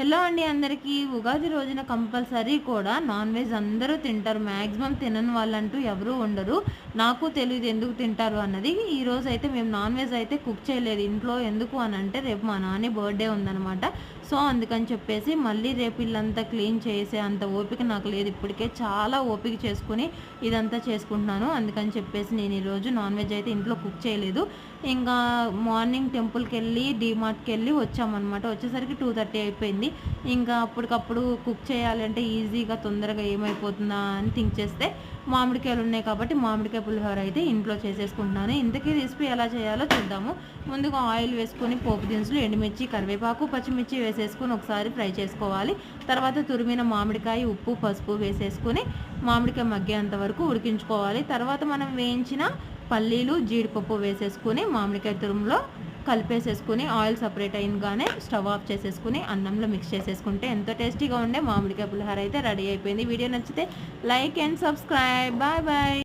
Hello అండి అందరికీ. ఉగాది రోజున కంపల్సరీ కూడా నాన్ వెజ్ అందరూ తింటారు. మ్యాక్సిమం తినని వాళ్ళంటూ ఎవరూ ఉండరు. నాకు తెలీదు ఎందుకు తింటారు అన్నది. ఈరోజైతే మేము నాన్ వెజ్ అయితే కుక్ చేయలేదు ఇంట్లో. ఎందుకు అనంటే రేపు మా నాని బర్త్‌డే ఉందనమాట. సో, అందుకని చెప్పేసి మళ్ళీ రేపు ఇల్లంతా క్లీన్ చేసే అంత ఓపిక నాకు లేదు. ఇప్పటికే చాలా ఓపిక చేసుకొని ఇదంతా చేసుకుంటున్నాను. అందుకని చెప్పేసి నేను ఈరోజు నాన్ వెజ్ అయితే ఇంట్లో కుక్ చేయలేదు. ఇంకా మార్నింగ్ టెంపుల్‌కెళ్ళి, డీమార్ట్‌కెళ్ళి వచ్చామనమాట. వచ్చేసరికి 2:30 అయిపోయింది. ఇంకా అప్పటికప్పుడు కుక్ చేయాలంటే ఈజీగా తొందరగా ఏమైపోతుందా అని థింక్ చేస్తే మామిడికాయలు ఉన్నాయి కాబట్టి మామిడికాయ పులిహోర అయితే ఇంట్లో చేసేసుకుంటున్నాను. ఇంతకీ రెసిపీ ఎలా చేయాలో చూద్దాము. ముందుగా ఆయిల్ వేసుకొని పోపు దినుసులు, ఎండుమిర్చి, కరివేపాకు, పచ్చిమిర్చి వేసేసుకొని ఒకసారి ఫ్రై చేసుకోవాలి. తర్వాత తురిమిన మామిడికాయ, ఉప్పు, పసుపు వేసేసుకొని మామిడికాయ మగ్గేంత వరకు ఉడికించుకోవాలి. తర్వాత మనం వేయించిన పల్లీలు, జీడిపప్పు వేసేసుకొని మామిడికాయ తురుములో కలిపేసేసుకుని ఆయిల్ సపరేట్ అయ్యగానే స్టవ్ ఆఫ్ చేసేసుకుని అన్నంలో మిక్స్ చేసేసుకుంటే ఎంతో టేస్టీగా ఉండే మామిడికాయ పులిహోర అయితే రెడీ అయిపోయింది. వీడియో నచ్చితే like and subscribe. Bye bye.